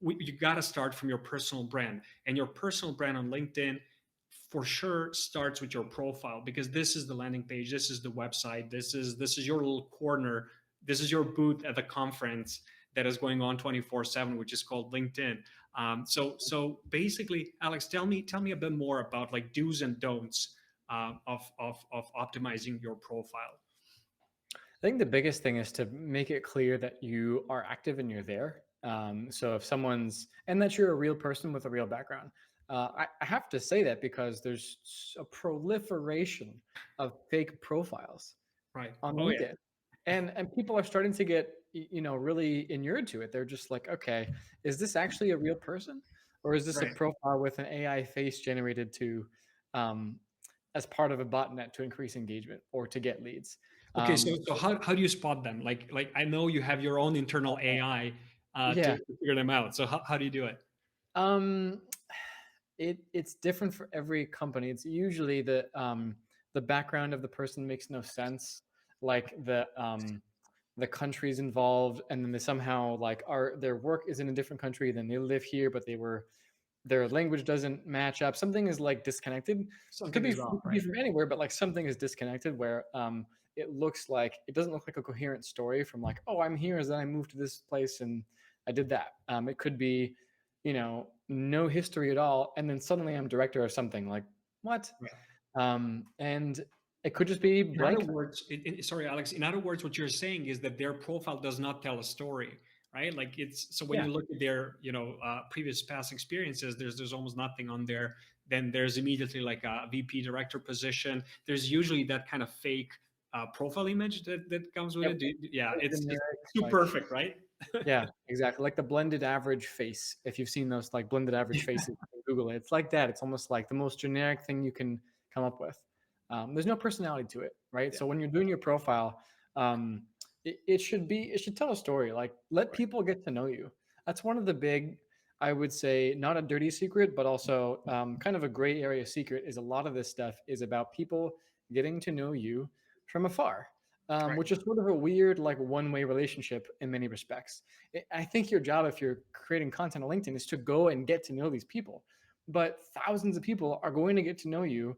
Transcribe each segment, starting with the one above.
you got to start from your personal brand, and your personal brand on LinkedIn for sure starts with your profile, because this is the landing page, this is the website, this is your little corner, this is your booth at the conference that is going on 24/7, which is called LinkedIn. So basically, Alex, tell me a bit more about like do's and don'ts of optimizing your profile. I think the biggest thing is to make it clear that you are active and you're there. So if and that you're a real person with a real background. I have to say that because there's a proliferation of fake profiles Right. on Oh yeah. LinkedIn, and people are starting to get really inured to it. They're just like, okay, is this actually a real person, or is this a Right. profile with an AI face generated to um, as part of a botnet to increase engagement or to get leads? Okay, so Um, so how do you spot them? Like I know you have your own internal AI yeah, to figure them out. So how do you do it? um, it's different for every company. It's usually the background of the person makes no sense, like the countries involved, and then they somehow like are their work is in a different country than they live here, but their language doesn't match up. Something is like disconnected. It could Something be is it wrong, could be right? from anywhere, but like something is disconnected where it doesn't look like a coherent story from like, oh, I'm here, then I moved to this place and I did that. It could be, no history at all, and then suddenly I'm director of something. Like what? Right. And it could just be In other blank. words, sorry, Alex. In other words, what you're saying is that their profile does not tell a story, right? Like it's so when Yeah, you look at their previous past experiences, there's almost nothing on there. Then there's immediately like a VP director position. There's usually that kind of fake profile image that comes with yep. it. Yeah, The it's generic, too like, perfect, right? yeah, exactly. Like the blended average face. If you've seen those like blended average faces in Google, it's like that. It's almost like the most generic thing you can come up with. There's no personality to it, right? Yeah, So when you're doing your profile, it should tell a story. Like let right. people get to know you. That's one of the big, I would say, not a dirty secret, but also kind of a gray area secret. Is a lot of this stuff is about people getting to know you from afar, Right. which is sort of a weird, like one-way relationship in many respects. I think your job, if you're creating content on LinkedIn, is to go and get to know these people. But thousands of people are going to get to know you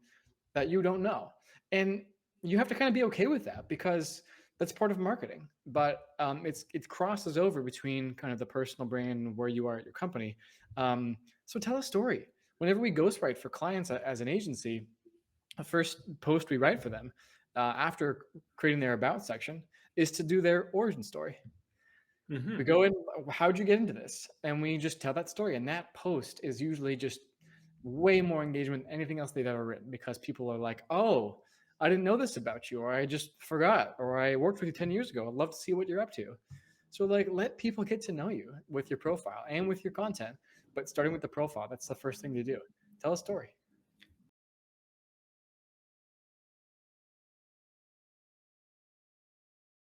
that you don't know. And you have to kind of be okay with that because that's part of marketing. But it crosses over between kind of the personal brand and where you are at your company. So tell a story. Whenever we ghostwrite for clients as an agency, the first post we write for them after creating their about section is to do their origin story. We Hmm. go in, how'd you get into this? And we just tell that story. And that post is usually just way more engagement than anything else they've ever written because people are like, oh, I didn't know this about you, or I just forgot, or I worked with you 10 years ago. I'd love to see what you're up to. So, like, let people get to know you with your profile and with your content, but starting with the profile, that's the first thing to do. Tell a story.